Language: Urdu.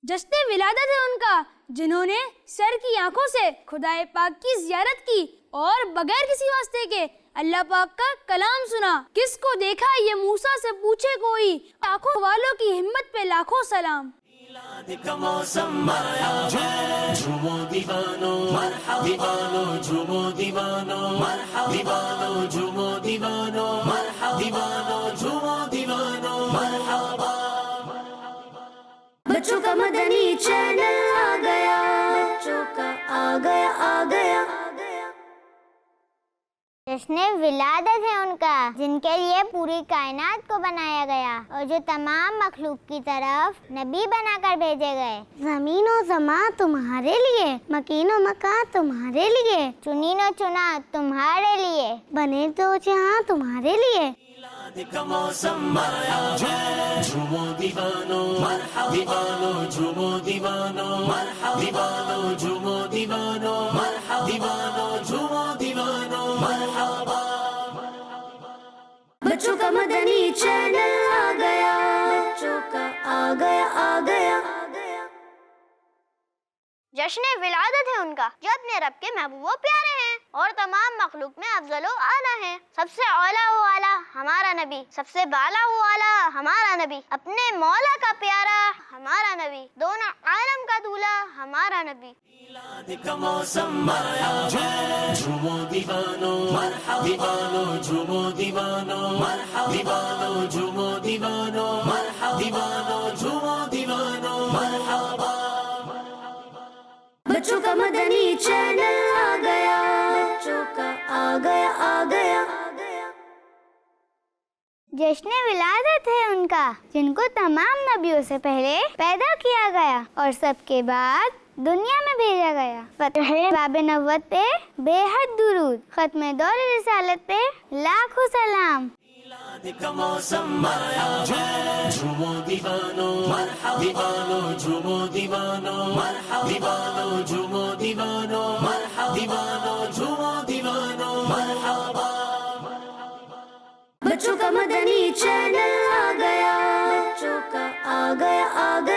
جشن ولادت ہے ان کا جنہوں نے سر کی آنکھوں سے خدائے پاک کی زیارت کی اور بغیر کسی واسطے کے اللہ پاک کا کلام سنا. کس کو دیکھا یہ موسیٰ سے پوچھے کوئی, آنکھوں والوں کی ہمت پہ لاکھوں سلام. میلاد کا موسم آیا ہے, جھومو دیوانو مرحبا, دیوانو جھومو دیوانو مرحبا, دیوانو جھومو دیوانو مرحبا, دیوانو جھومو دیوانو مرحبا. بچوں کا مدنی چینل آ گیا, بچوں کا آ گیا آ گیا. جشن ولادت ہے ان کا جن کے لیے پوری کائنات کو بنایا گیا اور جو تمام مخلوق کی طرف نبی بنا کر بھیجے گئے. زمین و زمان تمہارے لیے, مکین و مکان تمہارے لیے, چنین و چنا تمہارے لیے, بنے تو جہاں تمہارے لیے. میلاد کا موسم آیا ہے, جھومو دیوانو مرحبا, دیوانو جھومو دیوانو مرحبا, دیوانو جھومو دیوانو مرحبا, دیوانو جھومو دیوانو مرحبا. بچوں کا مدنی چینل آ گیا, بچوں کا آ گیا آ گیا. جشن ولادت ہے ان کا جو اپنے رب کے محبوب و پیارے ہیں اور تمام مخلوق میں افضل و اعلیٰ ہیں. سب سے اعلیٰ و اعلیٰ ہمارا نبی, سب سے بالا و اعلیٰ ہمارا نبی, اپنے مولا کا پیارا ہمارا نبی, دونوں عالم کا دولہا ہمارا نبی. میلاد کا موسم آیا ہے, جھومو دیوانو مرحبا, دیوانو جھومو دیوانو مرحبا, دیوانو جھومو دیوانو مرحبا, دیوانو جھومو دیوانو مرحبا. بچوں کا مدنی چینل آ گیا, بچوں کا آ گیا آ گیا. جشن ولادت ہے ان کا جن کو تمام نبیوں سے پہلے پیدا کیا گیا اور سب کے بعد دنیا میں بھیجا گیا. فتح باب نبوت پہ بے حد درود, ختم دور رسالت پہ لاکھوں سلام. میلاد کا موسم آیا ہے, جھومو دیوانو مرحبا, دیوانو جھومو دیوانو مرحبا, دیوانو جھومو دیوانو مرحبا, دیوانو جھومو دیوانو مرحبا. بچوں کا مدنی چینل آ گیا, بچوں کا آ گیا آ گیا.